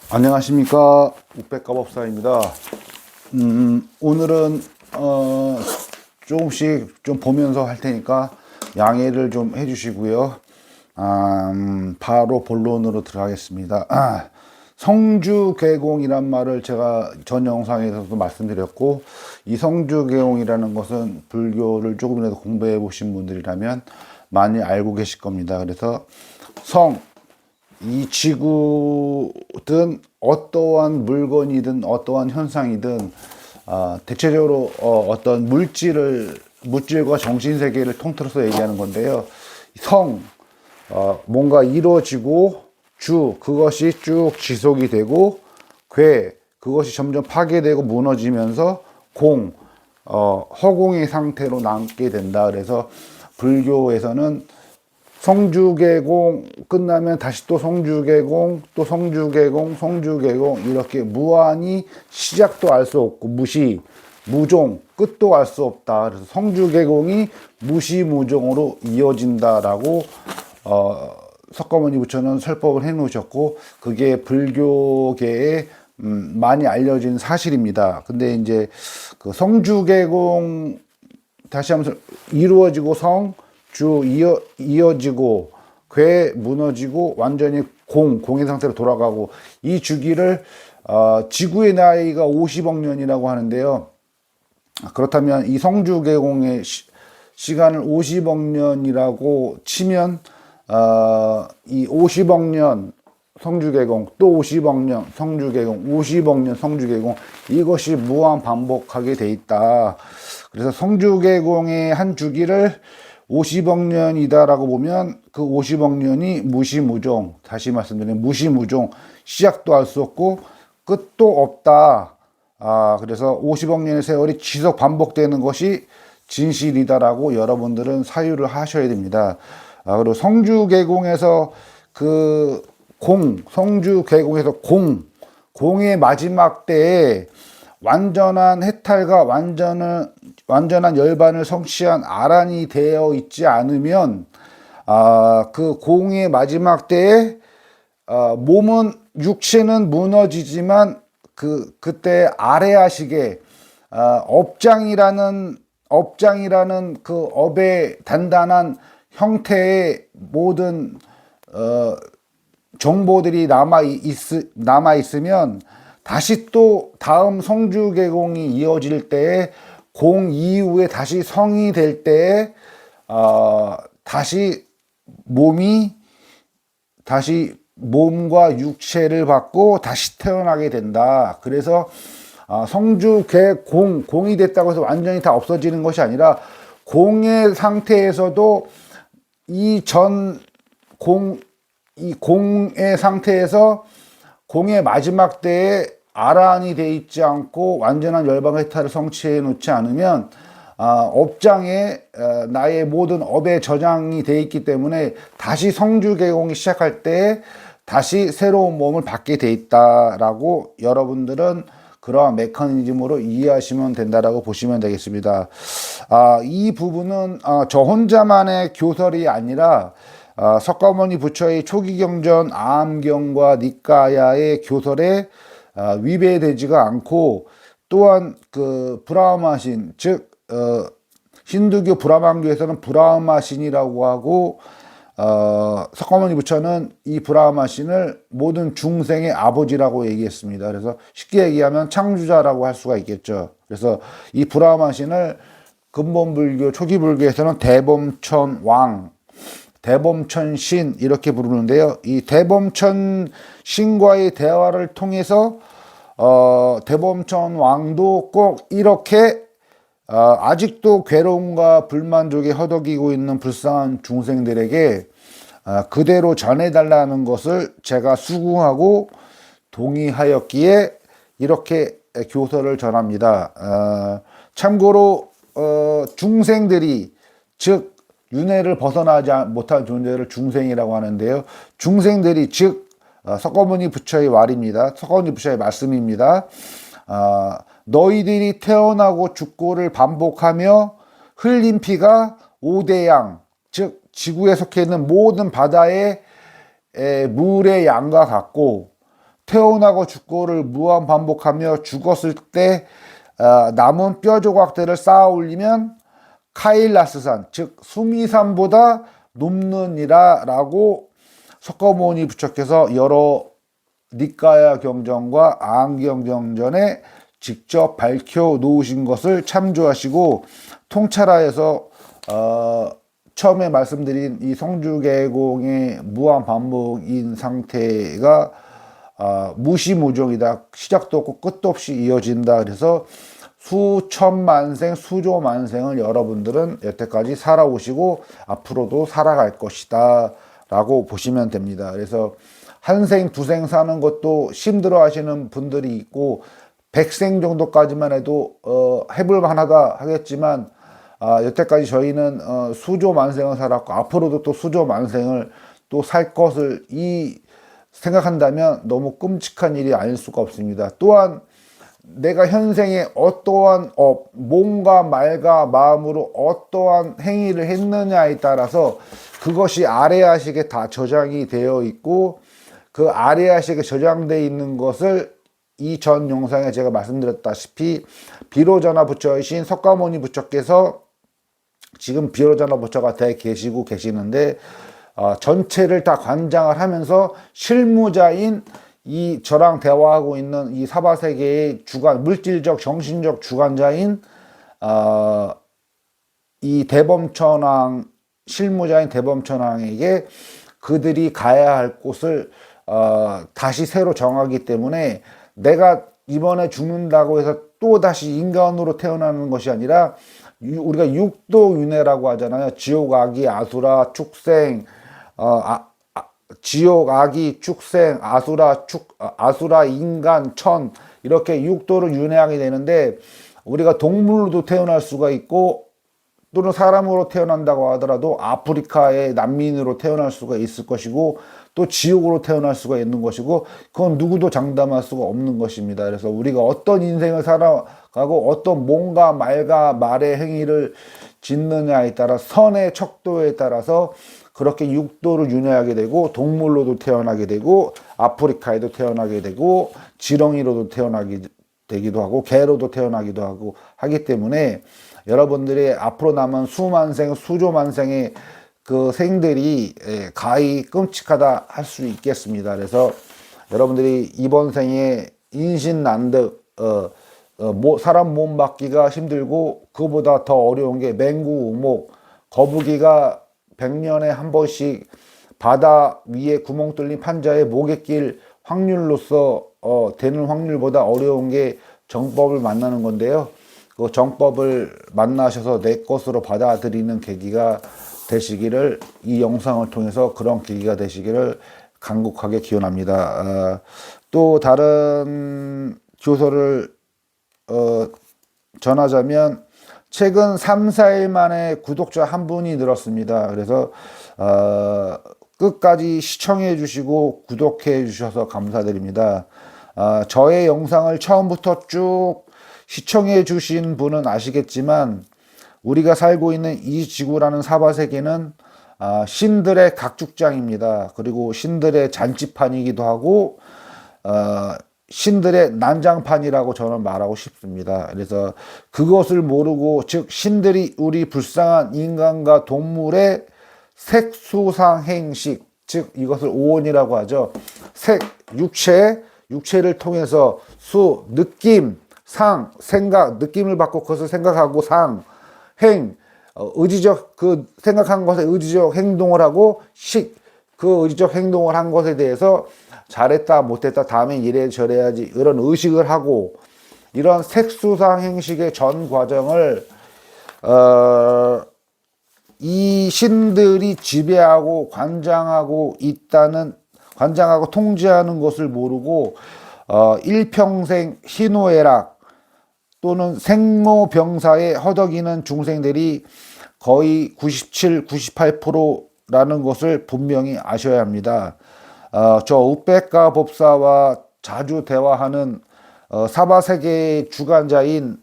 안녕하십니까, 우백가법사입니다. 오늘은 조금씩 좀 보면서 할 테니까 양해를 좀 해주시고요. 바로 본론으로 들어가겠습니다. 성주개공이란 말을 제가 전 영상에서도 말씀드렸고, 이 성주개공이라는 것은 불교를 조금이라도 공부해 보신 분들이라면 많이 알고 계실 겁니다. 그래서 이 지구든 어떠한 물건이든 어떠한 현상이든 대체적으로 어떤 물질과 정신세계를 통틀어서 얘기하는 건데요. 뭔가 이루어지고, 그것이 쭉 지속이 되고, 그것이 점점 파괴되고 무너지면서 허공의 상태로 남게 된다. 그래서 불교에서는 성주개공 끝나면 다시 또 성주개공, 또 성주개공 이렇게 무한히 시작도 알 수 없고 무종 끝도 알 수 없다. 그래서 성주개공이 무시무종으로 이어진다라고 석가모니 부처는 설법을 해 놓으셨고, 그게 불교계에 많이 알려진 사실입니다. 근데 이제 그 성주개공 다시 한번 이루어지고 이어지고 무너지고 완전히 공의 상태로 돌아가고, 이 주기를 지구의 나이가 50억 년이라고 하는데요. 그렇다면 이 성주개공의 시간을 50억 년이라고 치면 이 50억 년 성주개공, 또 50억 년 성주개공, 50억 년 성주개공, 이것이 무한 반복하게 돼 있다. 그래서 성주개공의 한 주기를 50억 년이다라고 보면 그 50억 년이 무시무종, 다시 말씀드리면 무시무종, 시작도 할 수 없고 끝도 없다. 그래서 50억 년의 세월이 지속 반복되는 것이 진실이다라고 여러분들은 사유를 하셔야 됩니다. 그리고 성주개공에서 성주개공에서 공의 마지막 때에 완전한 해탈과 완전한 열반을 성취한 아란이 되어 있지 않으면, 그 공의 마지막 때에 육체는 무너지지만 그때 아래아식에 업장이라는 그 업의 단단한 형태의 모든 정보들이 남아 있으면, 다시 또 다음 성주개공이 이어질 때에 공 이후에 다시 성이 될 때에 다시 몸과 육체를 받고 다시 태어나게 된다. 그래서 공이 됐다고 해서 완전히 다 없어지는 것이 아니라, 공의 상태에서도 이 공의 상태에서 공의 마지막 때에 아란이 돼 있지 않고 완전한 열방 해탈을 성취해 놓지 않으면 업장에 나의 모든 업에 저장이 돼 있기 때문에 다시 성주개공이 시작할 때 다시 새로운 몸을 받게 돼 있다라고 여러분들은 그러한 메커니즘으로 이해하시면 된다라고 보시면 되겠습니다. 이 부분은 저 혼자만의 교설이 아니라 석가모니 부처의 초기경전 아암경과 니까야의 교설에 위배되지가 않고, 또한 그 브라흐마신, 즉 힌두교 브라만교에서는 브라흐마신이라고 하고, 석가모니 부처는 이 브라흐마신을 모든 중생의 아버지라고 얘기했습니다. 그래서 쉽게 얘기하면 창조자라고 할 수가 있겠죠. 그래서 이 브라흐마신을 근본불교 초기불교에서는 대범천신 이렇게 부르는데요. 이 대범천신과의 대화를 통해서 대범천왕도 꼭 이렇게 아직도 괴로움과 불만족에 허덕이고 있는 불쌍한 중생들에게 그대로 전해달라는 것을 제가 수긍하고 동의하였기에 이렇게 교설을 전합니다. 참고로 중생들이, 즉 윤회를 벗어나지 못한 존재를 중생이라고 하는데요. 중생들이, 즉 석가모니 부처의 말입니다. 석가모니 부처의 말씀입니다. 너희들이 태어나고 죽고를 반복하며 흘린 피가 오대양, 즉 지구에 속해 있는 모든 바다의 물의 양과 같고, 태어나고 죽고를 무한 반복하며 죽었을 때 남은 뼈 조각들을 쌓아 올리면 카일라스산, 즉 수미산보다 높느니라 라고 석가모니 부처께서 여러 니까야 경전과 안경경전에 직접 밝혀 놓으신 것을 참조하시고 통찰하여서 처음에 말씀드린 이 성주계공의 무한 반복인 상태가 무시무종이다. 시작도 없고 끝도 없이 이어진다. 그래서 수천만생, 수조만생을 여러분들은 여태까지 살아오시고 앞으로도 살아갈 것이다 라고 보시면 됩니다. 그래서 한 생, 두 생 사는 것도 힘들어 하시는 분들이 있고 100생 정도까지만 해도 해볼 만하다 하겠지만 여태까지 저희는 수조만생을 살았고 앞으로도 또 수조만생을 또 살 것을 생각한다면 너무 끔찍한 일이 아닐 수가 없습니다. 또한 내가 현생에 어떠한 몸과 말과 마음으로 어떠한 행위를 했느냐에 따라서 그것이 아래아식에 다 저장이 되어 있고 그 아래아식에 저장되어 있는 것을 이 전 영상에 제가 말씀드렸다시피 비로자나 부처이신 석가모니 부처께서 지금 비로자나 부처가 돼 계시고 계시는데 전체를 다 관장을 하면서 실무자인 이 저랑 대화하고 있는 이 사바세계의 주관, 물질적, 정신적 주관자인 이 대범천왕, 실무자인 대범천왕에게 그들이 가야 할 곳을 다시 새로 정하기 때문에 내가 이번에 죽는다고 해서 또 다시 인간으로 태어나는 것이 아니라 우리가 육도윤회라고 하잖아요. 지옥, 아기, 아수라, 축생, 지옥, 아기, 축생, 아수라, 인간, 천 이렇게 육도를 윤회하게 되는데 우리가 동물로도 태어날 수가 있고 또는 사람으로 태어난다고 하더라도 아프리카의 난민으로 태어날 수가 있을 것이고 또 지옥으로 태어날 수가 있는 것이고 그건 누구도 장담할 수가 없는 것입니다. 그래서 우리가 어떤 인생을 살아가고 어떤 몸과 말과 말의 행위를 짓느냐에 따라 선의 척도에 따라서 그렇게 육도를 윤회하게 되고 동물로도 태어나게 되고 아프리카에도 태어나게 되고 지렁이로도 태어나게 되기도 하고 개로도 태어나기도 하고 하기 때문에 여러분들의 앞으로 남은 수만생, 수조만생의 그 생들이 가히 끔찍하다 할 수 있겠습니다. 그래서 여러분들이 이번 생에 인신난득 사람 몸 받기가 힘들고 그보다 더 어려운 게 맹구우목 거북이가 100년에 한 번씩 바다 위에 구멍 뚫린 판자에 목에 낄 확률로서 되는 확률보다 어려운 게 정법을 만나는 건데요. 그 정법을 만나셔서 내 것으로 받아들이는 계기가 되시기를 이 영상을 통해서 그런 계기가 되시기를 간곡하게 기원합니다. 또 다른 교서를 전하자면 최근 3, 4일 만에 구독자 한 분이 늘었습니다. 그래서 끝까지 시청해 주시고 구독해 주셔서 감사드립니다. 저의 영상을 처음부터 쭉 시청해 주신 분은 아시겠지만 우리가 살고 있는 이 지구라는 사바세계는 신들의 각축장입니다. 그리고 신들의 잔치판이기도 하고 신들의 난장판이라고 저는 말하고 싶습니다. 그래서 그것을 모르고 즉 신들이 우리 불쌍한 인간과 동물의 색수상행식 즉 이것을 오온이라고 하죠. 색, 육체를 통해서 수, 느낌, 상, 생각, 느낌을 받고 그것을 생각하고 상, 행, 의지적 그 생각한 것에 의지적 행동을 하고 식, 그 의지적 행동을 한 것에 대해서 잘했다 못했다 다음에 이래 저래야지 이런 의식을 하고 이런 색수상 행식의 전 과정을 이 신들이 지배하고 관장하고 통제하는 것을 모르고 일평생 희노애락 또는 생로병사에 허덕이는 중생들이 거의 97, 98%라는 것을 분명히 아셔야 합니다. 저 우백가 법사와 자주 대화하는 사바세계의 주관자인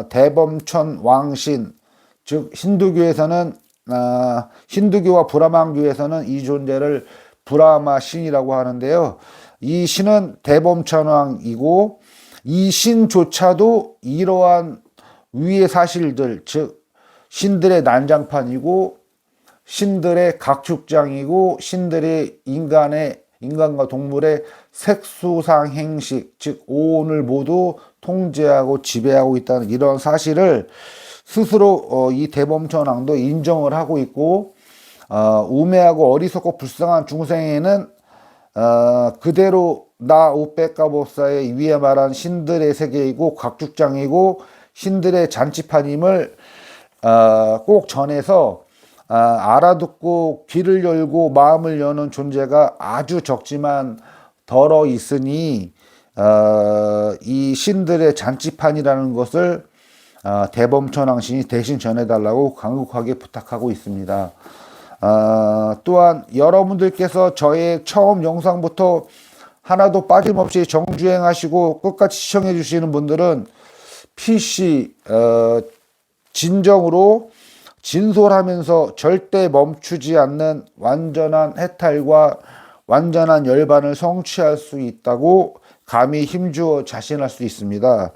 대범천 왕신 즉 힌두교에서는 힌두교와 브라만교에서는 이 존재를 브라마 신이라고 하는데요. 이 신은 대범천왕이고 이 신조차도 이러한 위의 사실들, 즉 신들의 난장판이고 신들의 각축장이고 신들의 인간과 동물의 색수상 행식, 즉 오온을 모두 통제하고 지배하고 있다는 이런 사실을 스스로 이 대범천왕도 인정을 하고 있고, 우매하고 어리석고 불쌍한 중생에는 그대로 나 우백가법사의 위에 말한 신들의 세계이고 각축장이고 신들의 잔치판임을 꼭 전해서 알아듣고 귀를 열고 마음을 여는 존재가 아주 적지만 덜어 있으니 이 신들의 잔치판이라는 것을 대범천왕신이 대신 전해달라고 간곡하게 부탁하고 있습니다. 또한 여러분들께서 저의 처음 영상부터 하나도 빠짐없이 정주행하시고 끝까지 시청해 주시는 분들은 PC 진정으로 진솔하면서 절대 멈추지 않는 완전한 해탈과 완전한 열반을 성취할 수 있다고 감히 힘주어 자신할 수 있습니다.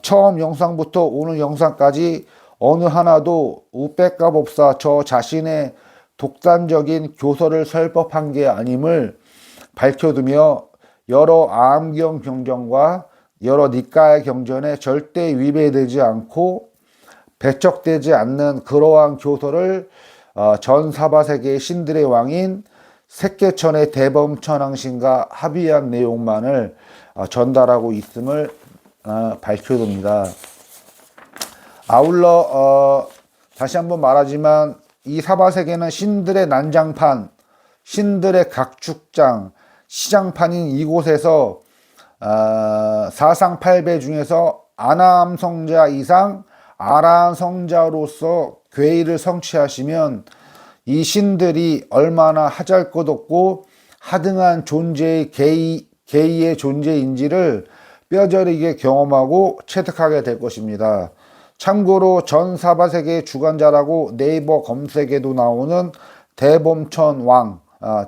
처음 영상부터 오늘 영상까지 어느 하나도 우백가법사 저 자신의 독단적인 교서를 설법한 게 아님을 밝혀두며 여러 암경 경전과 여러 니까의 경전에 절대 위배되지 않고 배척되지 않는 그러한 교서를 전 사바세계의 신들의 왕인 색계천의 대범천왕신과 합의한 내용만을 전달하고 있음을 밝혀둡니다. 아울러 다시 한번 말하지만 이 사바세계는 신들의 난장판, 신들의 각축장, 시장판인 이곳에서 사상팔배 중에서 아나함 성자 이상 아라한 성자로서 괴의를 성취하시면 이 신들이 얼마나 하잘것없고 하등한 존재의 개의의 존재인지를 뼈저리게 경험하고 체득하게 될 것입니다. 참고로 전 사바세계의 주관자라고 네이버 검색에도 나오는 대범천왕,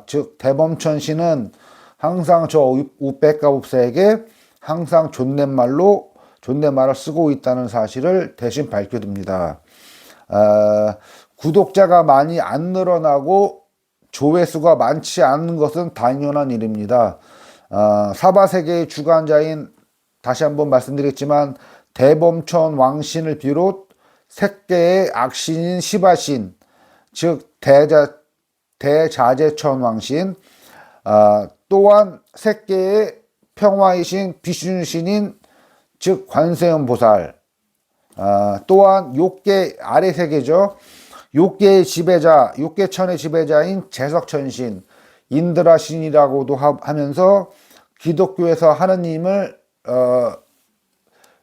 즉 대범천신은 항상 저 우백가법사에게 항상 존댓말을 쓰고 있다는 사실을 대신 밝혀둡니다. 구독자가 많이 안 늘어나고 조회수가 많지 않은 것은 당연한 일입니다. 사바세계의 주관자인 다시 한번 말씀드렸지만 대범천 왕신을 비롯 색계의 악신인 시바신, 즉 대자재천 왕신, 또한 색계의 평화이신 비슈신인 즉 관세음보살, 또한 욕계 아래 세계죠. 욕계의 지배자, 욕계천의 지배자인 제석천신, 인드라신이라고도 하면서 기독교에서 하느님을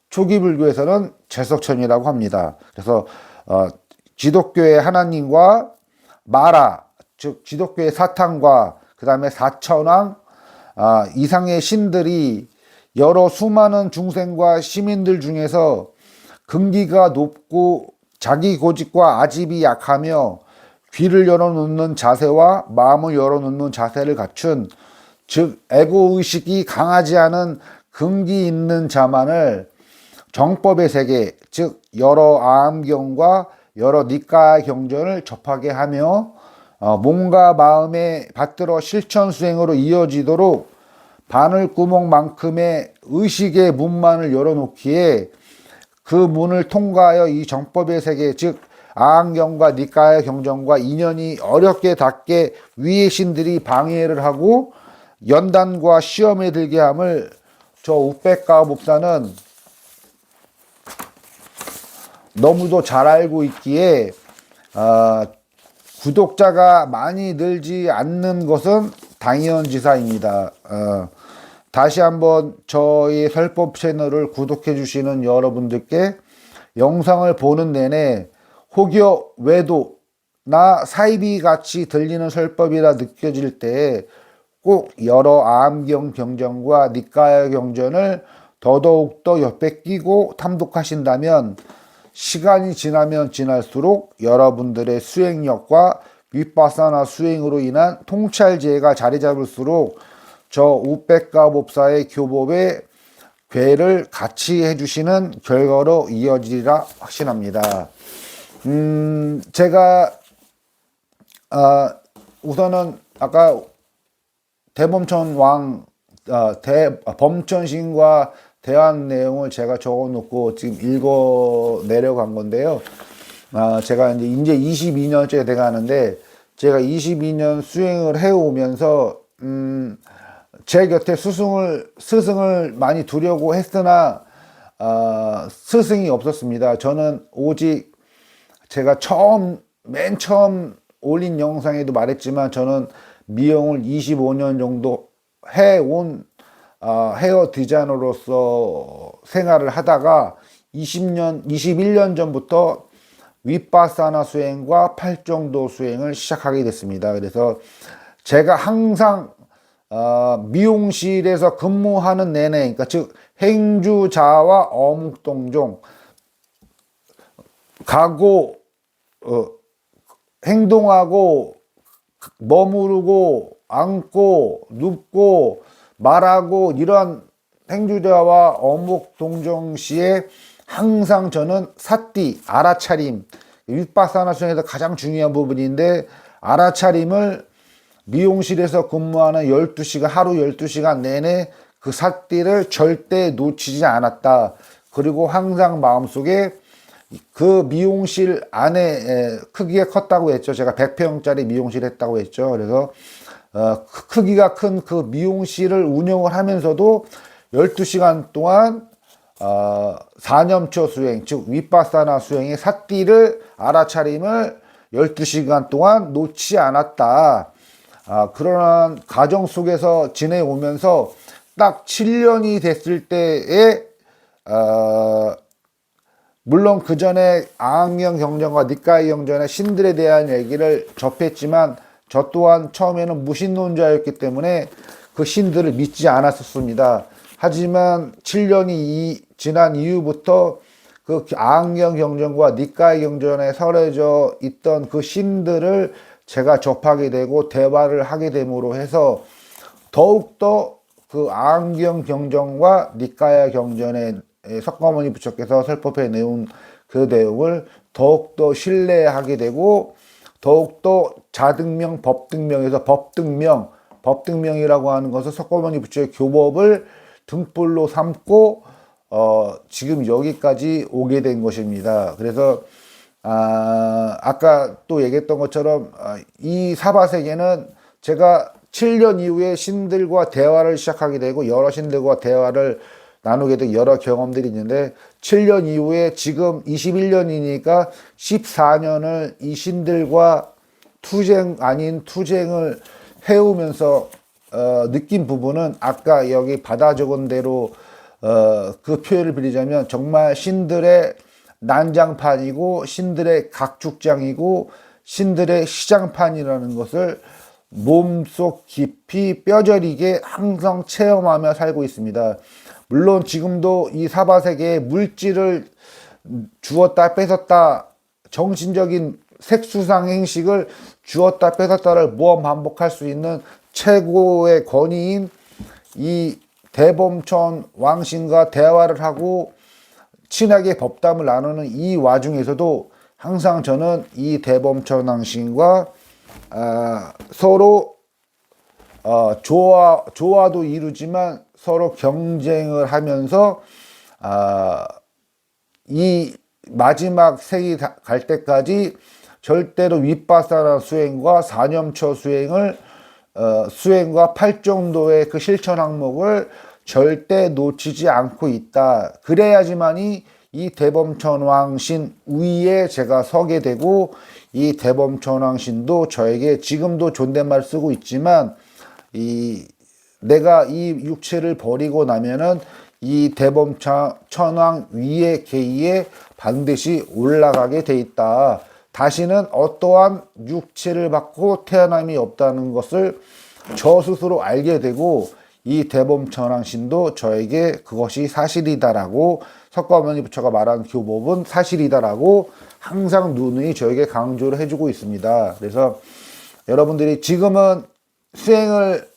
초기 불교에서는 제석천이라고 합니다. 그래서 기독교의 하나님과 마라, 즉 기독교의 사탄과 그 다음에 사천왕 이상의 신들이 여러 수많은 중생과 시민들 중에서 근기가 높고 자기 고집과 아집이 약하며 귀를 열어놓는 자세와 마음을 열어놓는 자세를 갖춘, 즉 에고의식이 강하지 않은 근기 있는 자만을 정법의 세계, 즉 여러 암경과 여러 니까 경전을 접하게 하며 몸과 마음에 받들어 실천 수행으로 이어지도록 바늘구멍만큼의 의식의 문만을 열어놓기에 그 문을 통과하여 이 정법의 세계, 즉 아항경과 니까의 경전과 인연이 어렵게 닿게 위의 신들이 방해를 하고 연단과 시험에 들게 함을 저 우백가법사는 너무도 잘 알고 있기에 구독자가 많이 늘지 않는 것은 당연지사입니다. 다시 한번 저희 설법 채널을 구독해 주시는 여러분들께 영상을 보는 내내 혹여 외도나 사이비 같이 들리는 설법이라 느껴질 때 꼭 여러 암경 경전과 니까야 경전을 더더욱더 옆에 끼고 탐독하신다면 시간이 지나면 지날수록 여러분들의 수행력과 윗바사나 수행으로 인한 통찰지혜가 자리 잡을수록 저 우백가 법사의 교법에 괴를 같이 해주시는 결과로 이어지리라 확신합니다. 제가 우선은 아까 대범천 왕 범천신과 대한 내용을 제가 적어놓고 지금 읽어 내려간 건데요. 제가 이제 22년째 돼가는데 제가 22년 수행을 해오면서 제 곁에 스승을 많이 두려고 했으나 스승이 없었습니다. 저는 오직 제가 맨 처음 올린 영상에도 말했지만 저는 미용을 25년 정도 해온 헤어 디자이너로서 생활을 하다가 21년 전부터 윗바사나 수행과 팔정도 수행을 시작하게 됐습니다. 그래서 제가 항상 미용실에서 근무하는 내내, 그러니까 즉 행주자와 어묵동종 가고 행동하고 머무르고 앉고 눕고 말하고 이런 행주자와 어묵동정 시에 항상 저는 사띠, 알아차림, 윗바사나 수행에서 가장 중요한 부분인데 알아차림을 미용실에서 근무하는 12시간, 하루 12시간 내내 그 사띠를 절대 놓치지 않았다. 그리고 항상 마음속에 그 미용실 안에 크기가 컸다고 했죠. 제가 100평짜리 미용실 했다고 했죠. 그래서 크기가 큰 그 미용실을 운영을 하면서도 12시간 동안 사념처 수행, 즉 윗바사나 수행의 사띠를 알아차림을 12시간 동안 놓지 않았다. 그러한 과정 속에서 지내오면서 딱 7년이 됐을 때에 물론 그 전에 아항경 경전과 니카이 경전의 신들에 대한 얘기를 접했지만 저 또한 처음에는 무신론자였기 때문에 그 신들을 믿지 않았었습니다. 하지만 7년이 지난 이후부터 그 아항경 경전과 니카이 경전에 설해져 있던 그 신들을 제가 접하게 되고 대화를 하게 됨으로 해서 더욱더 그 아항경 경전과 니카야 경전의 석가모니 부처께서 설법해 내온 그 내용을 더욱더 신뢰하게 되고 더욱더 자등명, 법등명에서 법등명이라고 하는 것은 석가모니 부처의 교법을 등불로 삼고 지금 여기까지 오게 된 것입니다. 그래서 아까 또 얘기했던 것처럼 이 사바세계는 제가 7년 이후에 신들과 대화를 시작하게 되고 여러 신들과 대화를 나누게 된 여러 경험들이 있는데 7년 이후에 지금 21년이니까 14년을 이 신들과 투쟁 아닌 투쟁을 해오면서 느낀 부분은 아까 여기 받아 적은 대로 그 표현을 빌리자면 정말 신들의 난장판이고 신들의 각축장이고 신들의 시장판이라는 것을 몸속 깊이 뼈저리게 항상 체험하며 살고 있습니다. 물론 지금도 이 사바세계에 물질을 주었다 뺏었다 정신적인 색수상 행식을 주었다 뺏었다를 무한 반복할 수 있는 최고의 권위인 이 대범천 왕신과 대화를 하고 친하게 법담을 나누는 이 와중에서도 항상 저는 이 대범천 왕신과 서로 조화도 이루지만 서로 경쟁을 하면서 이 마지막 색이 갈 때까지 절대로 윗바사나 수행과 사념처 수행을 수행과 팔정도의 그 실천 항목을 절대 놓치지 않고 있다. 그래야지만이 이 대범천왕신 위에 제가 서게 되고 이 대범천왕신도 저에게 지금도 존댓말 쓰고 있지만 내가 이 육체를 버리고 나면은 이 대범천왕 위의 계위에 반드시 올라가게 돼 있다. 다시는 어떠한 육체를 받고 태어남이 없다는 것을 저 스스로 알게 되고 이 대범천왕신도 저에게 그것이 사실이다라고 석가모니 부처가 말한 교법은 사실이다라고 항상 누누이 저에게 강조를 해주고 있습니다. 그래서 여러분들이 지금은 수행을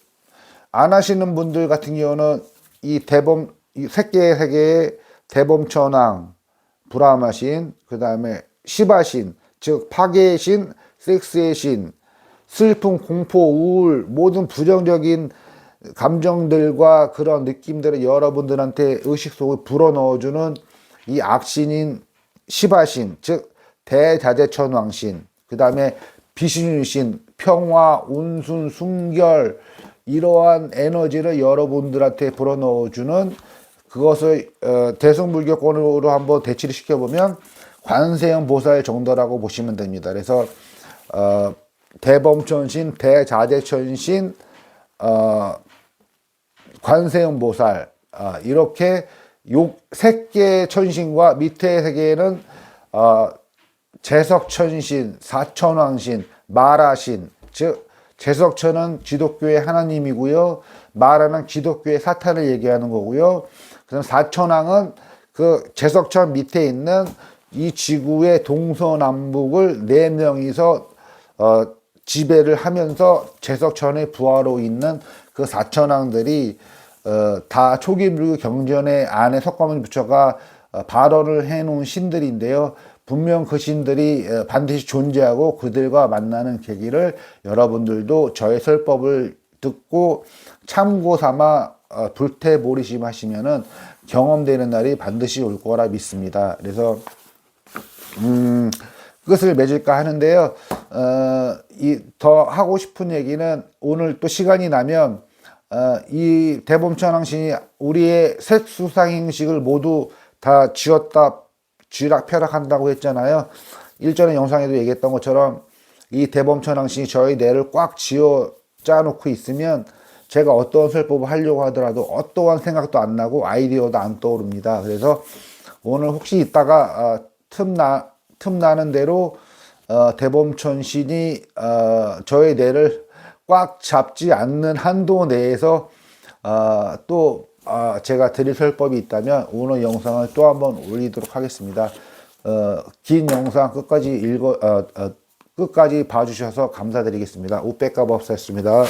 안 하시는 분들 같은 경우는 이 대범, 이 세계의 대범천왕, 불화마신, 그 다음에 시바신, 즉 파괴의 신, 섹스의 신, 슬픔, 공포, 우울, 모든 부정적인 감정들과 그런 느낌들을 여러분들한테 의식 속에 불어넣어주는 이 악신인 시바신, 즉 대자재천왕신, 그 다음에 비신유신, 평화, 운순, 순결, 이러한 에너지를 여러분들한테 불어넣어주는 그것을 대승불교권으로 한번 대치를 시켜보면 관세음 보살 정도라고 보시면 됩니다. 그래서 대범천신, 대자재천신, 관세음 보살, 이렇게 세계 천신과 밑에 세계에는 제석천신, 사천왕신, 마라신, 즉 제석천은 기독교의 하나님이고요, 마라는 기독교의 사탄을 얘기하는 거고요. 그다음 사천왕은 그 제석천 밑에 있는 이 지구의 동서남북을 4명이서 지배를 하면서 제석천의 부하로 있는 그 사천왕들이 다 초기불교 경전의 안에 석가모니 부처가 발언을 해놓은 신들인데요. 분명 그 신들이 반드시 존재하고 그들과 만나는 계기를 여러분들도 저의 설법을 듣고 참고 삼아 불태보리심 하시면은 경험되는 날이 반드시 올 거라 믿습니다. 그래서 끝을 맺을까 하는데요. 더 하고 싶은 얘기는 오늘 또 시간이 나면 이 대범천왕신이 우리의 색수상행식을 모두 다 쥐었다 쥐락펴락한다고 했잖아요. 일전에 영상에도 얘기했던 것처럼 이 대범천왕신이 저희 뇌를 꽉 쥐어 짜놓고 있으면 제가 어떠한 설법을 하려고 하더라도 어떠한 생각도 안 나고 아이디어도 안 떠오릅니다. 그래서 오늘 혹시 이따가 틈나는 대로 대범천신이 저의 뇌를 꽉 잡지 않는 한도 내에서 또 제가 드릴 설법이 있다면 오늘 영상을 또 한번 올리도록 하겠습니다. 긴 영상 끝까지 봐주셔서 감사드리겠습니다. 우백가법사였습니다.